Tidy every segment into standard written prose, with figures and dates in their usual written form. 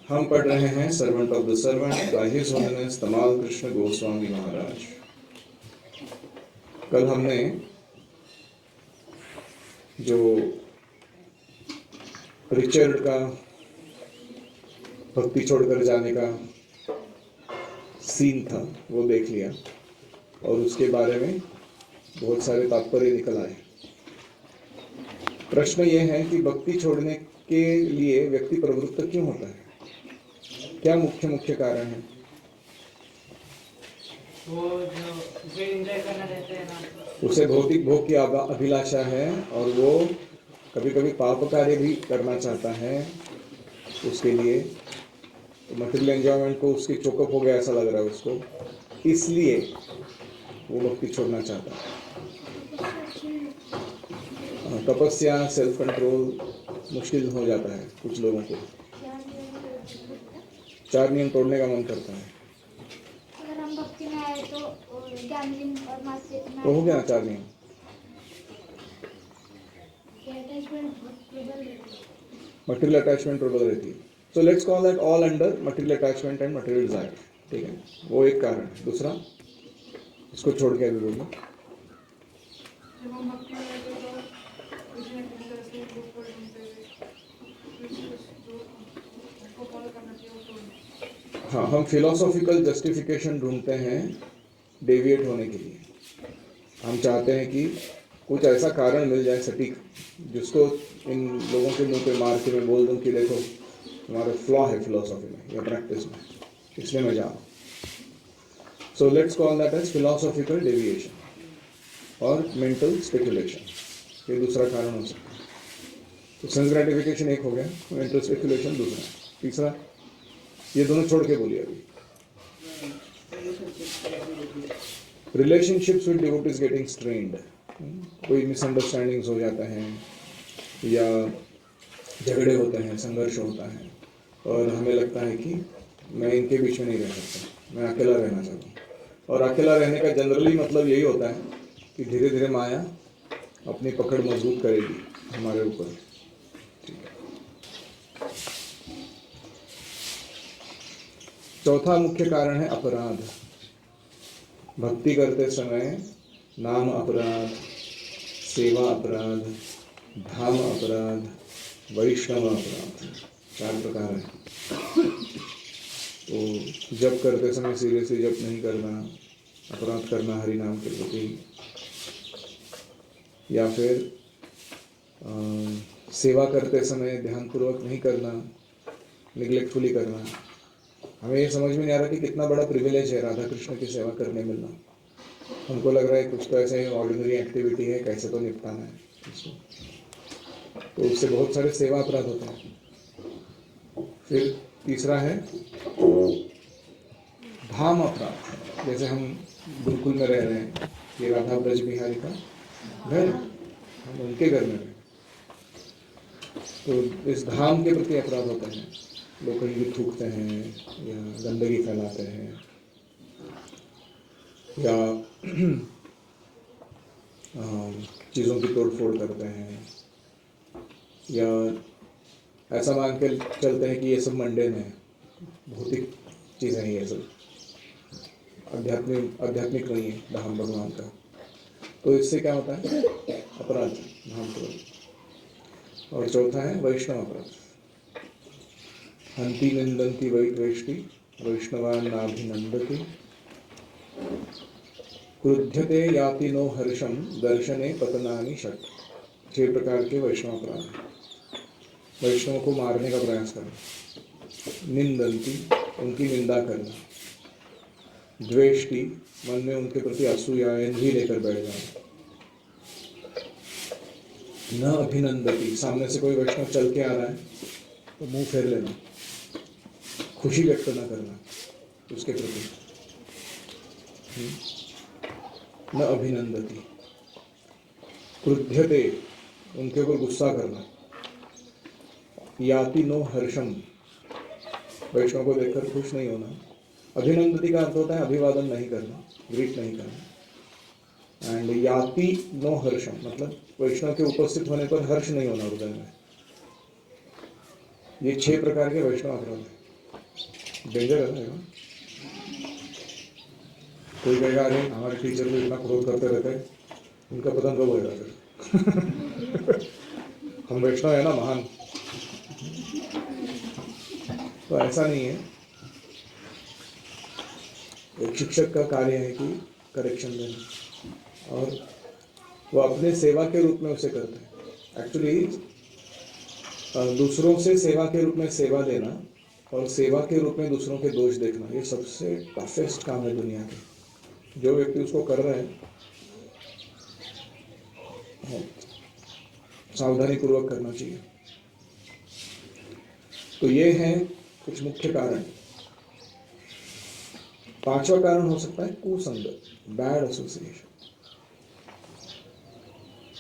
हम पढ़ रहे हैं servant of the servant by his holiness Tamal Krishna Goswami महाराज। कल हमने जो रिचर्ड का भक्ति छोड़कर जाने का सीन था वो देख लिया और उसके बारे में बहुत सारे तात्पर्य निकल आए। प्रश्न ये है कि भक्ति छोड़ने के लिए व्यक्ति प्रवृत्त क्यों होता है, क्या मुख्य मुख्य कारण है? वो जो एंजॉय करना रहता है ना, उसे भौतिक भोग की अभिलाषा है और वो कभी कभी पाप कार्य भी करना चाहता है। उसके लिए मटेरियल एंजॉयमेंट को उसकी चोकअप हो गया ऐसा लग रहा है उसको, इसलिए वो भक्ति छोड़ना चाहता है। तपस्या सेल्फ कंट्रोल मुश्किल हो जाता है कुछ लोगों को। 4 नियम तोड़ने का मन करता है। अगर हम भक्ति में आए तो गैम्बलिंग और मास्टर तो हो गया 4 नियम। मटेरियल अटैचमेंट ट्रबल रहती है। सो let's call that all under material attachment and material desire. ठीक है, वो एक कारण है। दूसरा इसको छोड़ के अभी बोलिए। जब हम भक्ति में रहते हैं तो किसी न किसी तरह से ग्रुप पर ढूंढते हुए जो उसको फॉलो करना चाहिए वो तोड़ना। हाँ, हम फिलोसॉफिकल जस्टिफिकेशन ढूंढते हैं डेविएट होने के लिए। हम चाहते हैं कि कुछ ऐसा कारण मिल जाए सटीक, जिसको इन लोगों के मुंह पे मार के मैं बोल दूं कि देखो तुम्हारा फ्लॉ है फिलोसॉफी में या प्रैक्टिस में, इसलिए मैं जा रहा हूँ। So let's call that as philosophical deviation और मेंटल स्पेकुलेशन। ये दूसरा कारण हो सकता है। तो सेंस ग्रेटिफिकेशन एक हो गया, मेंटल स्पेकुलेशन दूसरा। तीसरा ये दोनों छोड़ के बोलिए अभी। Relationships with devotees getting strained, कोई मिसअंडरस्टैंडिंग्स हो जाते हैं या झगड़े होते हैं, संघर्ष होता है और हमें लगता है कि मैं इनके बीच में नहीं रह सकता, मैं अकेला रहना चाहता हूँ। और अकेला रहने का जनरली मतलब यही होता है कि धीरे धीरे माया अपनी पकड़ मजबूत करेगी हमारे ऊपर। चौथा मुख्य कारण है अपराध। भक्ति करते समय नाम अपराध, सेवा अपराध, धाम अपराध, वैष्णव अपराध, 4 प्रकार है। तो जप करते समय सिरे से जप नहीं करना, अपराध करना हरि नाम के प्रति, या फिर सेवा करते समय ध्यानपूर्वक नहीं करना, निग्लेक्टफुली करना। हमें ये समझ में नहीं आ रहा कि कितना बड़ा प्रिविलेज है राधा कृष्ण की सेवा करने मिलना। हमको लग रहा है कुछ तो ऐसे ऑर्डिनरी एक्टिविटी है, कैसे तो निपटाना है इसको। तो उससे बहुत सारे सेवा अपराध होते हैं। फिर तीसरा है धाम अपराध। जैसे हम गुरुकुल में रह रहे हैं, ये राधा ब्रज बिहारी का घर, हम उनके घर में रहे, तो इस धाम के प्रति अपराध होते हैं। लोग कहीं भी थूकते हैं या गंदगी फैलाते हैं या चीज़ों की तोड़ फोड़ करते हैं, या ऐसा मान के चलते हैं कि ये सब मंडेन है, भौतिक चीज़ें हैं, ये सब आध्यात्मिक नहीं है धाम भगवान का। तो इससे क्या होता है? अपराध, धाम अपराध। और चौथा है वैष्णव अपराध। हंति निंदन्ति वैष्णि वैष्णवान् नाभिनंदति, क्रुध्यते याति नो हर्षम दर्शने पतनानि षट्। 6 प्रकार के वैष्णव अपराध हैं। वैष्णव को मारने का प्रयास करना, निंदन्ति उनकी निंदा करना, द्वेष्टि मन में उनके प्रति असूया एनवी लेकर बैठ जाना, न अभिनंदति सामने से कोई वैष्णव चल के आ रहा है तो मुंह फेर लेना, खुशी व्यक्त न करना उसके प्रति, न अभिनंदति। क्रुध्यते उनके ऊपर गुस्सा करना, याति नो हर्षम वैष्णव को देखकर खुश नहीं होना। अभिनंदति का अर्थ होता है अभिवादन नहीं करना, ग्रीट नहीं करना। एंड याति नो हर्षम मतलब वैष्णव के उपस्थित होने पर हर्ष नहीं होना हृदय में। ये 6 प्रकार के वैष्णव अपराध हैं। डेंजर है ना ये। कोई कहेगा अरे हमारे टीचर तो इतना क्रोध करते रहते हैं, उनका पतन कब होएगा फिर? हम वैष्णव है ना महान, तो ऐसा नहीं है। एक शिक्षक का कार्य है कि करेक्शन देना, और वो अपने सेवा के रूप में उसे करते हैं। एक्चुअली दूसरों से सेवा के रूप में सेवा देना और सेवा के रूप में दूसरों के दोष देखना, ये सबसे टफेस्ट काम है दुनिया के। जो व्यक्ति उसको कर रहे हैं सावधानी पूर्वक करना चाहिए। तो ये हैं कुछ मुख्य कारण। पांचवा कारण हो सकता है कुसंगत, बैड एसोसिएशन।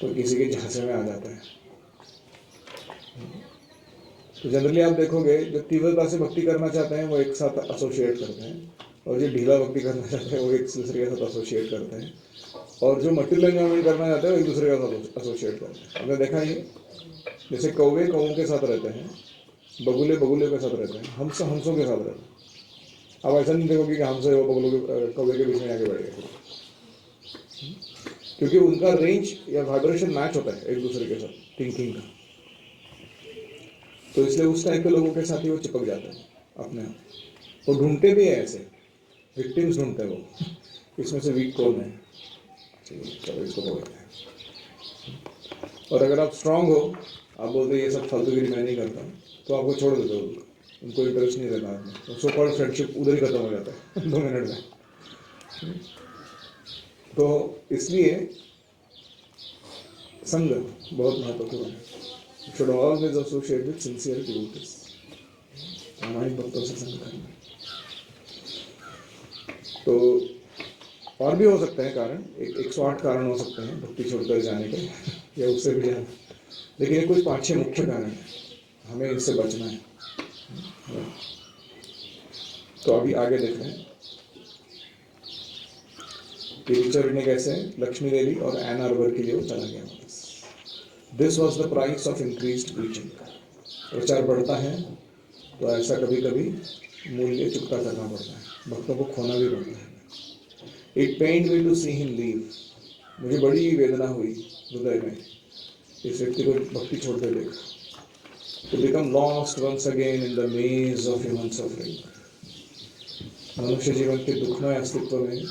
तो किसी के झांसे में आ जाता है। तो जनरली आप देखोगे जो तीव्रता से भक्ति करना चाहते हैं वो एक साथ एसोसिएट करते हैं, और जो ढीला भक्ति करना चाहते हैं वो एक दूसरे के साथ एसोसिएट करते हैं, और जो मटेरियल एंजॉयमेंट करना चाहते हैं वो एक दूसरे के साथ एसोसिएट करते हैं। आपने देखा ही, जैसे कौवे कौओं के साथ रहते हैं, बगुले बगुले के साथ रहते हैं, हंस हंसों के साथ रहते हैं। अब ऐसा नहीं देखोगे कि हंस वो बगुलों के कौवे के बीच में आगे बढ़ गए, क्योंकि उनका रेंज या वाइब्रेशन मैच होता है एक दूसरे के साथ थिंकिंग का। तो इसलिए उस टाइप के लोगों के साथ ही वो चिपक जाते हैं अपने आप। वो ढूंढते भी है ऐसे विक्टिम्स, ढूंढते हैं वो, इसमें से वीक कौन है, चलो इसको बोलते हैं। और अगर आप स्ट्रांग हो, आप बोलते ये सब फालतूगिरी मैं नहीं करता, तो आपको छोड़ देते हो, उनको इंटरेस्ट नहीं रहता आपने, तो सो कॉल्ड फ्रेंडशिप उधर ही खत्म हो जाता है 2 मिनट में। तो इसलिए संग बहुत महत्वपूर्ण है। Should always associate with sincere devotees, प्रामाणिक भक्तों से संग करना। तो और भी हो सकते हैं कारण, 108 कारण हो सकते हैं भक्ति छोड़कर जाने के या उससे भी ज़्यादा, लेकिन ये कुछ 5-6 मुख्य कारण हैं, हमें इनसे बचना है। तो अभी आगे देख रहे हैं कि रिचर्ड ने कैसे लक्ष्मी देवी और एन आर्बर के लिए वो चला गया वापस। This was the price of increased preaching. प्रचार बढ़ता है तो ऐसा कभी कभी मूल्य चुकता करना पड़ता है, भक्तों को खोना भी पड़ता है। It pained me to see him leave. मुझे बड़ी वेदना हुई हृदय में इस व्यक्ति को भक्ति छोड़ते देख। To become lost once again in the maze of human suffering. मनुष्य जीवन के दुखमय अस्तित्व में,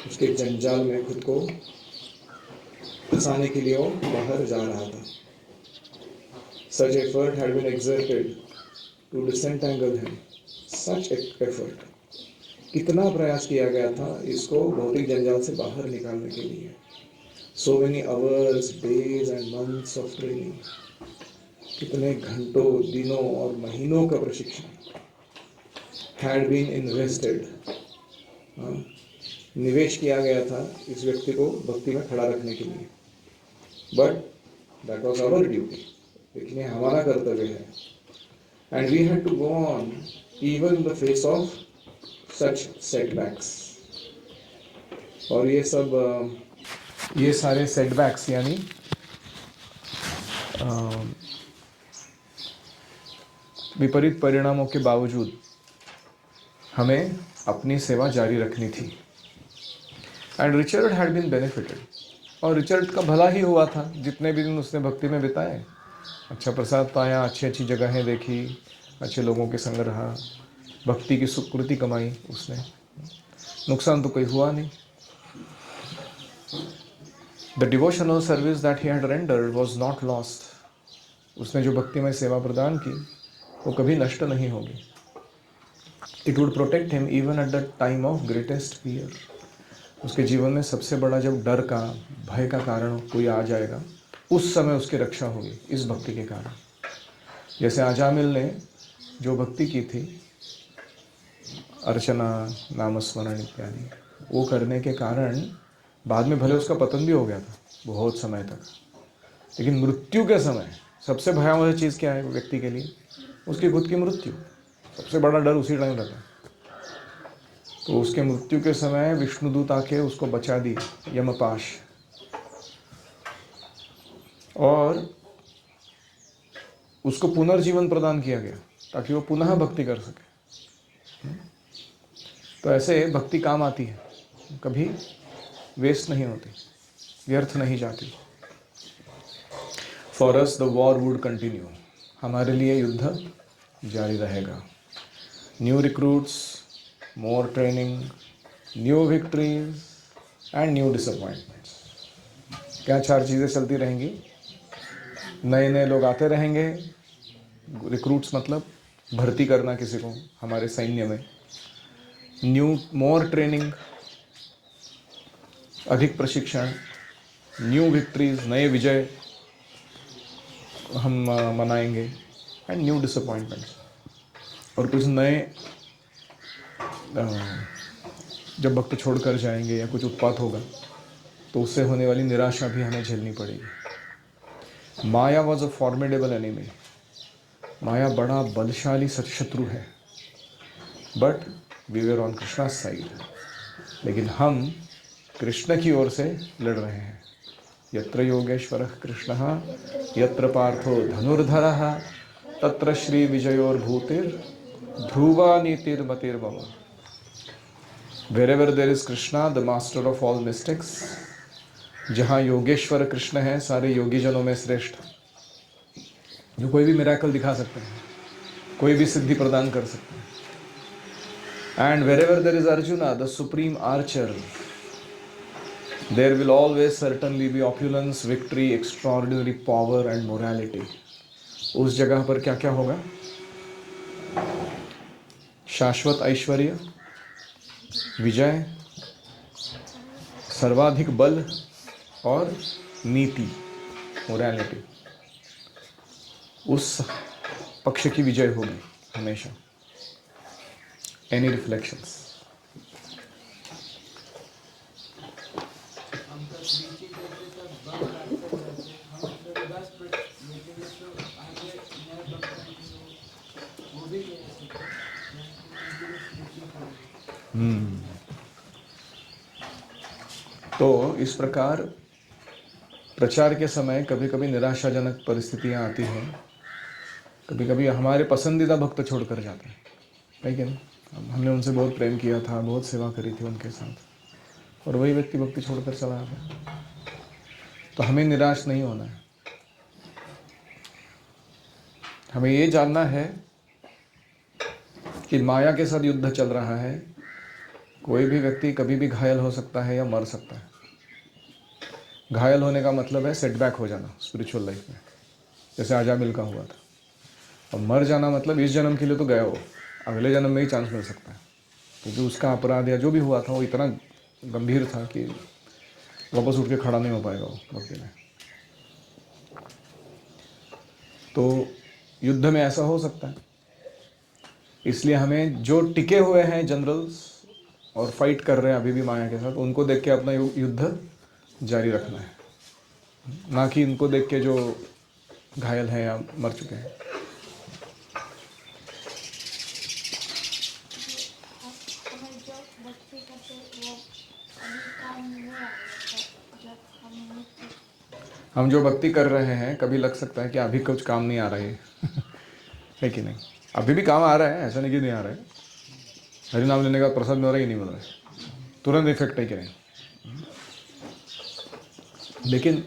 उसके जंजाल में खुद को फंसाने के लिए वो बाहर जा रहा था। Such effort had been exerted to disentangle him. Such effort. कितना प्रयास किया गया था इसको भौतिक जंजाल से बाहर निकालने के लिए। So many hours, days and months of training. कितने घंटों, दिनों और महीनों का प्रशिक्षण had been invested. निवेश किया गया था इस व्यक्ति को भक्ति में खड़ा रखने के लिए। But that was our duty. लेकिन ये हमारा कर्तव्य है। And we had to go on even in the face of such setbacks. और ये सारे setbacks यानी विपरीत परिणामों के बावजूद हमें अपनी सेवा जारी रखनी थी। And Richard had been benefited. और रिचर्ड का भला ही हुआ था, जितने भी दिन उसने भक्ति में बिताए, अच्छा प्रसाद पाया, अच्छी अच्छी जगहें देखी, अच्छे लोगों के संग रहा, भक्ति की सुकृति कमाई उसने, नुकसान तो कोई हुआ नहीं। The devotional service that he had rendered was not lost. उसने जो भक्तिमय सेवा प्रदान की वो कभी नष्ट नहीं होगी। It would protect him even at the time of greatest fear. उसके जीवन में सबसे बड़ा जब डर का, भय का कारण कोई आ जाएगा, उस समय उसकी रक्षा होगी इस भक्ति के कारण। जैसे आजामिल ने जो भक्ति की थी, अर्चना, नामस्मरण इत्यादि, वो करने के कारण बाद में भले उसका पतन भी हो गया था बहुत समय तक, लेकिन मृत्यु के समय सबसे भयावह चीज़ क्या है व्यक्ति के लिए? उसकी खुद की मृत्यु। सबसे बड़ा डर उसी टाइम रहता है। तो उसके मृत्यु के समय विष्णुदूत आके उसको बचा दी, यमपाश, और उसको पुनर्जीवन प्रदान किया गया ताकि वो पुनः भक्ति कर सके। तो ऐसे भक्ति काम आती है, कभी वेस्ट नहीं होती, व्यर्थ नहीं जाती। For us the war would continue, हमारे लिए युद्ध जारी रहेगा। New recruits, more training, new victories and new disappointments. क्या चार चीज़ें चलती रहेंगी? नए नए लोग आते रहेंगे, रिक्रूट्स मतलब भर्ती करना किसी को हमारे सैन्य में। न्यू मोर ट्रेनिंग, अधिक प्रशिक्षण। न्यू विक्ट्रीज, नए विजय हम मनाएंगे। एंड न्यू डिसअपॉइंटमेंट्स, और कुछ नए जब भक्त छोड़कर जाएंगे या कुछ उत्पात होगा तो उससे होने वाली निराशा भी हमें झेलनी पड़ेगी। Maya was a formidable enemy, Maya बड़ा बलशाली शत्रु है, but we were on Krishna side, लेकिन हम कृष्ण की ओर से लड़ रहे हैं। यत्र योगेश्वरः कृष्णः यत्र पार्थो धनुर्धरः तत्र Shri विजयोर्भूतिर् Dhruva नीतिर्मतिर्मम। Wherever there is Krishna, the master of all mystics, जहाँ योगेश्वर कृष्ण है, सारे योगी जनों में श्रेष्ठ, जो कोई भी मिराकल दिखा सकते हैं, कोई भी सिद्धि प्रदान कर सकते हैं। And wherever there is Arjuna, the supreme archer, there will always certainly be opulence, victory, extraordinary power and morality. उस जगह पर क्या क्या होगा? शाश्वत ऐश्वर्य, विजय, सर्वाधिक बल और नीति, मोरालिटी। उस पक्ष की विजय होगी हमेशा। Any reflections? तो इस प्रकार प्रचार के समय कभी कभी निराशाजनक परिस्थितियां आती हैं, कभी कभी हमारे पसंदीदा भक्त छोड़कर जाते हैं, है कि नहीं? हमने उनसे बहुत प्रेम किया था, बहुत सेवा करी थी उनके साथ, और वही व्यक्ति भक्ति छोड़कर चला गया। तो हमें निराश नहीं होना है, हमें ये जानना है कि माया के साथ युद्ध चल रहा है। कोई भी व्यक्ति कभी भी घायल हो सकता है या मर सकता है। घायल होने का मतलब है सेटबैक हो जाना स्पिरिचुअल लाइफ में, जैसे आजामिल का हुआ था। और मर जाना मतलब इस जन्म के लिए तो गया हो, अगले जन्म में ही चांस मिल सकता है, क्योंकि उसका अपराध या जो भी हुआ था वो इतना गंभीर था कि वापस उठ के खड़ा नहीं हो पाएगा वो भक्ति में। तो युद्ध में ऐसा हो सकता है, इसलिए हमें जो टिके हुए हैं जनरल्स और फाइट कर रहे हैं अभी भी माया के साथ, उनको देख के अपना युद्ध जारी रखना है, ना कि इनको देख के जो घायल हैं या मर चुके हैं। हम जो भक्ति कर रहे हैं, कभी लग सकता है कि अभी कुछ काम नहीं आ रहा है है कि नहीं? अभी भी काम आ रहा है, ऐसा नहीं कि नहीं आ रहा है। हरि नाम लेने का प्रसाद मिल रहा है कि नहीं मिल रहा है, तुरंत इफेक्ट है कि नहीं? लेकिन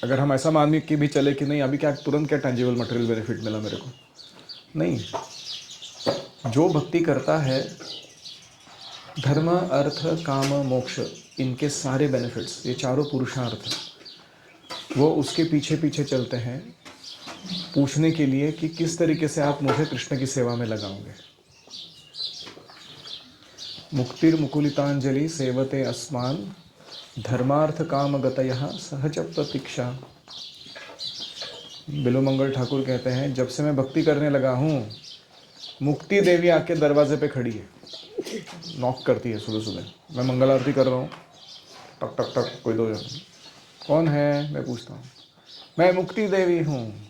अगर हम ऐसा मान के भी चले कि नहीं अभी क्या तुरंत क्या टेंजिबल मटेरियल बेनिफिट मिला मेरे को, नहीं। जो भक्ति करता है, धर्म अर्थ काम मोक्ष, इनके सारे बेनिफिट्स, ये चारों पुरुषार्थ, वो उसके पीछे पीछे चलते हैं पूछने के लिए कि किस तरीके से आप मुझे कृष्ण की सेवा में लगाओगे। मुक्तिर मुकुलितांजलि सेवते अस्मान धर्मार्थ काम गतयः सहज प्रतीक्षा। बिलोमंगल ठाकुर कहते हैं, जब से मैं भक्ति करने लगा हूँ, मुक्ति देवी आके दरवाजे पे खड़ी है, नॉक करती है सुबह सुबह। मैं मंगल आरती कर रहा हूँ, टक टक टक, कोई दो जन, कौन है? मैं पूछता हूँ, मैं मुक्ति देवी हूँ।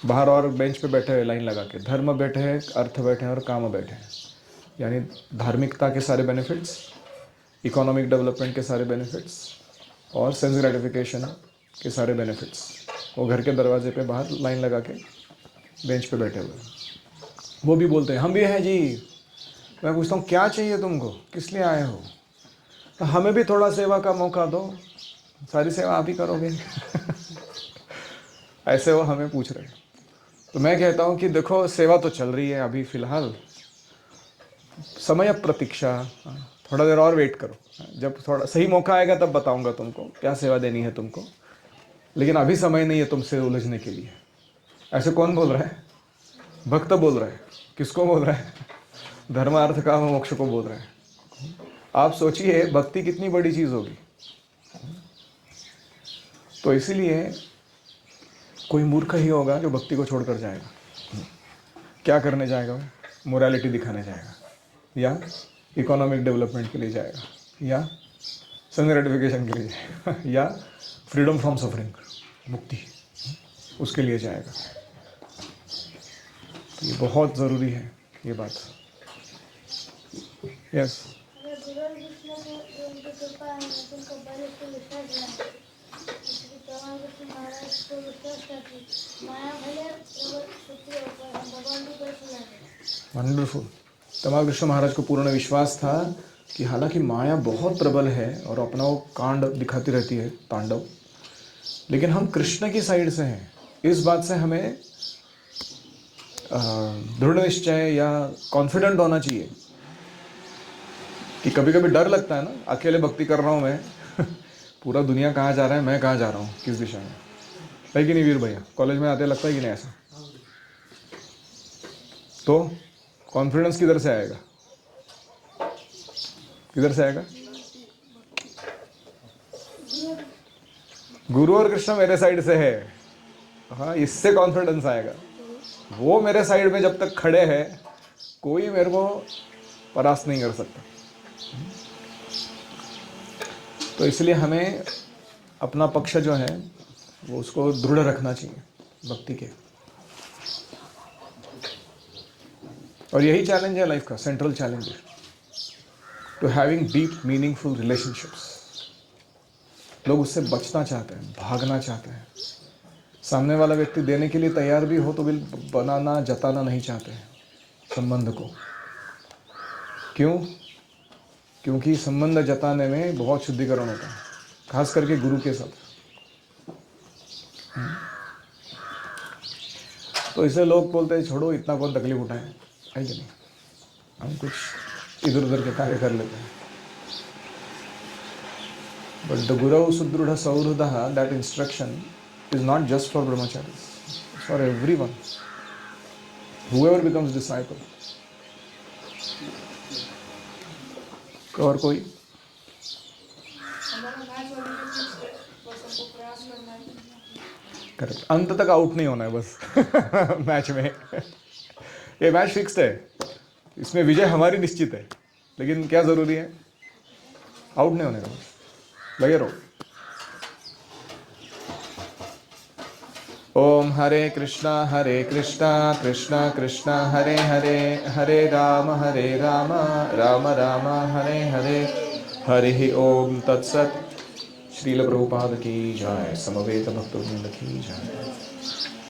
बाहर और बेंच पे बैठे हैं लाइन लगा के, धर्म बैठे हैं, अर्थ बैठे हैं और काम बैठे हैं, यानी धार्मिकता के सारे बेनिफिट्स, इकोनॉमिक डेवलपमेंट के सारे बेनिफिट्स और सेंस ग्रेटिफिकेशन के सारे बेनिफिट्स। वो घर के दरवाजे पे बाहर लाइन लगा के बेंच पे बैठे हुए, वो भी बोलते हैं हम भी हैं जी, मैं पूछता हूँ क्या चाहिए तुमको, किस लिए आए हो, तो हमें भी थोड़ा सेवा का मौका दो, सारी सेवा आप ही करोगे। ऐसे वो हमें पूछ रहे हैं। तो मैं कहता हूँ कि देखो सेवा तो चल रही है अभी फ़िलहाल, समय प्रतीक्षा, थोड़ा देर और वेट करो, जब थोड़ा सही मौका आएगा तब बताऊंगा तुमको क्या सेवा देनी है तुमको, लेकिन अभी समय नहीं है तुमसे उलझने के लिए। ऐसे कौन बोल रहा है? भक्त बोल रहा है। किसको बोल रहा है? धर्म अर्थ काम मोक्ष को बोल रहा है। आप सोचिए भक्ति कितनी बड़ी चीज़ होगी। तो इसीलिए कोई मूर्ख ही होगा जो भक्ति को छोड़कर जाएगा। क्या करने जाएगा वो? मोरालिटी दिखाने जाएगा, या इकोनॉमिक डेवलपमेंट के लिए जाएगा, या सेल्फ ग्रेटिफिकेशन के लिए जाएगा, या फ्रीडम फ्रॉम सफरिंग, मुक्ति, उसके लिए जाएगा। तो ये बहुत ज़रूरी है ये बात। यस। अगर गुरु और कृष्ण को उनकी कृपा है तो उनका बड़े को विश्वास है, इसलिए तमाम कृष्ण महाराज को विश्वास करती माया भले शक्ति होकर हम भगवान को दर्शन लाते। वंडरफुल। तमाम कृष्ण महाराज को पूर्ण विश्वास था कि हालांकि माया बहुत प्रबल है और अपना वो कांड दिखाती रहती है, तांडव, लेकिन हम कृष्ण की साइड से हैं। इस बात से हमें दृढ़ निश्चय या कॉन्फिडेंट होना चाहिए कि कभी कभी डर लगता है ना, अकेले भक्ति कर रहा हूँ मैं, पूरा दुनिया कहाँ जा रहा है, मैं कहाँ जा रहा हूँ, किस दिशा में, है कि नहीं वीर भैया? कॉलेज में आते लगता है कि नहीं ऐसा? तो कॉन्फिडेंस किधर से आएगा? किधर से आएगा? गुरु और कृष्ण मेरे साइड से है, हाँ, इससे कॉन्फिडेंस आएगा। वो मेरे साइड में जब तक खड़े हैं कोई मेरे को परास्त नहीं कर सकता। तो इसलिए हमें अपना पक्ष जो है वो उसको दृढ़ रखना चाहिए भक्ति के। और यही चैलेंज है लाइफ का, सेंट्रल चैलेंज है to having deep meaningful relationships. लोग उससे बचना चाहते हैं, भागना चाहते हैं। सामने वाला व्यक्ति देने के लिए तैयार भी हो तो भी बनाना, जताना नहीं चाहते हैं संबंध को। क्यों? क्योंकि संबंध जताने में बहुत शुद्धिकरण होता है, खास करके गुरु के साथ। तो इसे लोग बोलते हैं छोड़ो, इतना कौन तकलीफ उठाए, है कि नहीं, हम कुछ इधर उधर के कार्य कर लेते हैं। बट द गुरु सुदृढ़ सौहृद, that instruction is not just for brahmacharis, it's for everyone, whoever becomes disciple. और कोई? हमारा मैच होने के पीछे बस हमको प्रयास करना है। करेक्ट, अंत तक आउट नहीं होना है बस। मैच में ये मैच फिक्स्ड है, इसमें विजय हमारी निश्चित है, लेकिन क्या जरूरी है? आउट नहीं होने का, बस लगे रहो। ओम हरे कृष्णा कृष्णा कृष्णा हरे हरे, हरे राम राम राम हरे हरे, हरि ओम तत्सत। श्रील प्रभुपाद की जय, समवेत भक्तवृंद की जय।